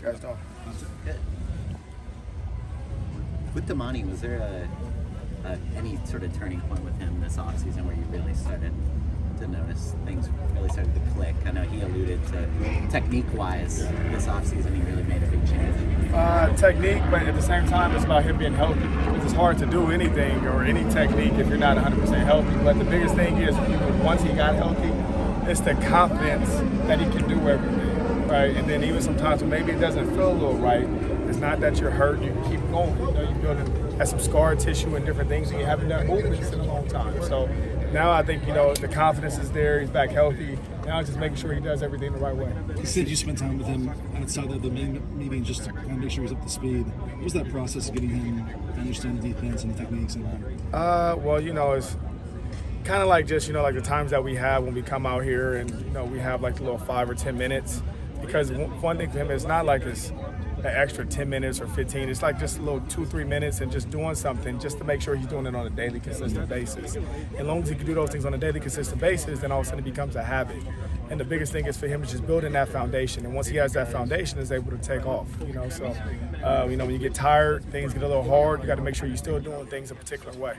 you guys doing? Good. With Domani, was there any sort of turning point with him this offseason where you really started to notice things really started to click? I know he alluded to technique-wise this offseason, he really made a big change. Technique, but at the same time, it's about him being healthy. It's hard to do anything or any technique if you're not 100% healthy. But the biggest thing is, once he got healthy, it's the confidence that he can do everything, right? And then even sometimes when maybe it doesn't feel a little right, it's not that you're hurt, you can keep going. You know, you're building some scar tissue and different things, and you haven't done movements in a long time. So now I think, the confidence is there, he's back healthy. Now it's just making sure he does everything the right way. You said you spent time with him outside of the main meeting just to kind of make sure he's up to speed. What was that process of getting him to understand the defense and the techniques? Well, it's kind of like just, like the times that we have when we come out here and, we have like the little 5 or 10 minutes. Because one thing for him, it's not like it's an extra 10 minutes or 15. It's like just a little 2-3 minutes and just doing something just to make sure he's doing it on a daily, consistent basis. As long as he can do those things on a daily, consistent basis, then all of a sudden it becomes a habit. And the biggest thing is for him is just building that foundation. And once he has that foundation, is able to take off. So, when you get tired, things get a little hard. You got to make sure you're still doing things a particular way.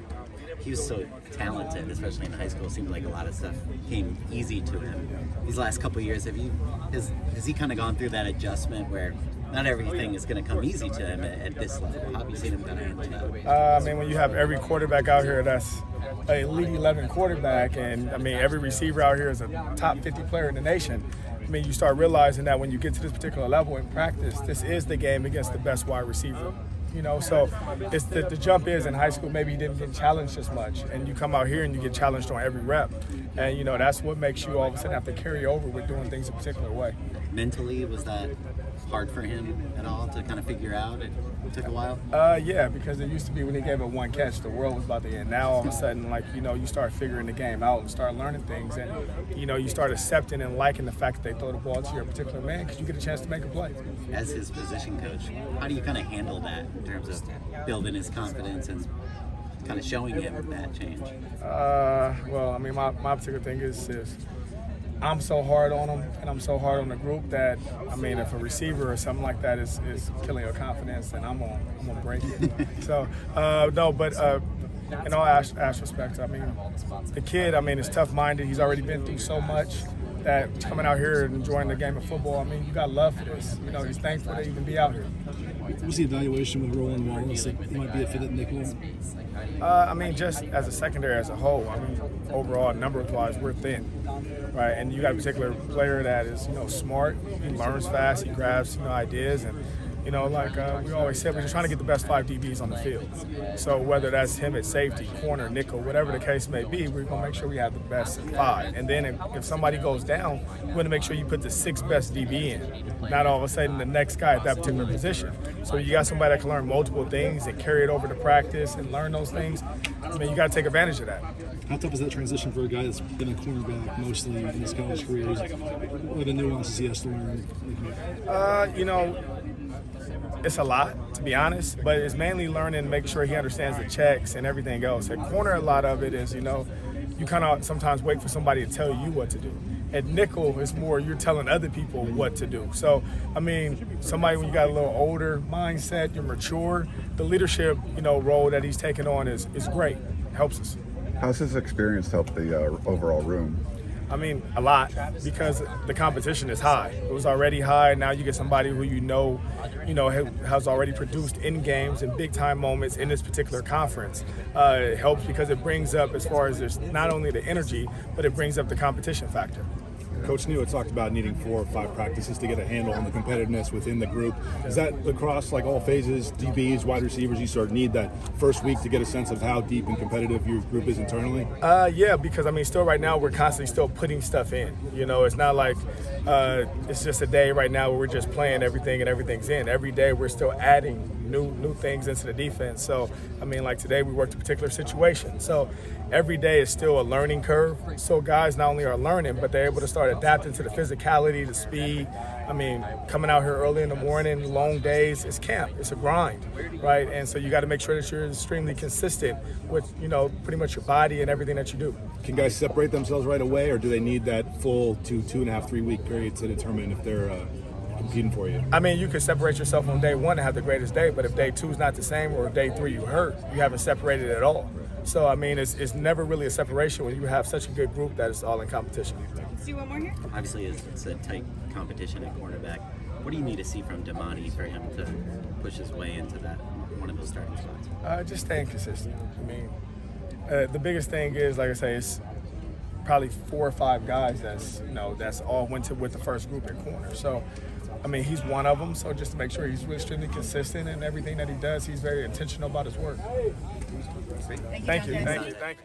He was so talented, especially in high school. It seemed like a lot of stuff came easy to him. These last couple of years, has he kind of gone through that adjustment where not everything is going to come easy to him at this level? How have you seen him kind of handle that? When you have every quarterback out here that's an Elite 11 quarterback, and every receiver out here is a top 50 player in the nation, you start realizing that when you get to this particular level in practice, this is the game against the best wide receiver. So it's the jump is in high school, maybe you didn't get challenged as much, and you come out here and you get challenged on every rep. And, that's what makes you all of a sudden have to carry over with doing things a particular way. Mentally, was that hard for him at all to kind of figure out? It took a while? Yeah, because it used to be when he gave it one catch, the world was about to end. Now all of a sudden, you start figuring the game out and start learning things, and, you start accepting and liking the fact that they throw the ball to your particular man because you get a chance to make a play. As his position coach, how do you kind of handle that in terms of building his confidence and kind of showing him that change? My particular thing is I'm so hard on him and I'm so hard on the group that, if a receiver or something like that is killing your confidence, then I'm gonna break it. So, in all respect, the kid, is tough-minded. He's already been through so much that coming out here and enjoying the game of football, you got love for this. He's thankful to even be out here. What was the evaluation with Roland-Wallace? He might be a fit at nickel. Just as a secondary as a whole, overall, numbers-wise, we're thin, right? And you got a particular player that is, smart. He learns fast. He grabs, ideas, and we always said, we're just trying to get the best 5 DBs on the field. So whether that's him at safety, corner, nickel, whatever the case may be, we're going to make sure we have the best 5. And then if somebody goes down, we want to make sure you put the 6th best DB in, not all of a sudden the next guy at that particular position. So you got somebody that can learn multiple things and carry it over to practice and learn those things. You got to take advantage of that. How tough is that transition for a guy that's been a cornerback mostly in his college career? What are the nuances he has to learn? It's a lot, to be honest, but it's mainly learning, making sure he understands the checks and everything else. At corner, a lot of it is, you kind of sometimes wait for somebody to tell you what to do. At nickel, it's more you're telling other people what to do. So, somebody when you got a little older mindset, you're mature, the leadership, role that he's taking on is great. It helps us. How's his experience helped the overall room? A lot, because the competition is high. It was already high. Now you get somebody who has already produced in games and big time moments in this particular conference. It helps because it brings up, as far as there's not only the energy, but it brings up the competition factor. Coach New had talked about needing 4 or 5 practices to get a handle on the competitiveness within the group. Is that across all phases, DBs, wide receivers, you sort of need that first week to get a sense of how deep and competitive your group is internally? Yeah, because still right now we're constantly still putting stuff in. It's not like it's just a day right now where we're just playing everything and everything's in. Every day we're still adding new things into the defense. So, today we worked a particular situation. So every day is still a learning curve. So guys not only are learning, but they're able to start adapting to the physicality, the speed. Coming out here early in the morning, long days, it's camp, it's a grind, right? And so you got to make sure that you're extremely consistent with, pretty much your body and everything that you do. Can guys separate themselves right away, or do they need that full 2.5, 3 week period to determine if they're competing for you? I mean, you could separate yourself on day one and have the greatest day, but if day two is not the same or if day three you hurt, you haven't separated at all. So, I mean, it's never really a separation when you have such a good group that it's all in competition. Let's do one more here. Obviously, it's a tight competition at cornerback. What do you need to see from Domani for him to push his way into that one of those starting spots? Just staying consistent. I mean, the biggest thing is, like I say, it's probably 4 or 5 guys that's all went to with the first group at corner. So, I mean, he's one of them. So just to make sure he's really extremely consistent in everything that he does, he's very intentional about his work. Thank you. Thank you. Donte. Thank you.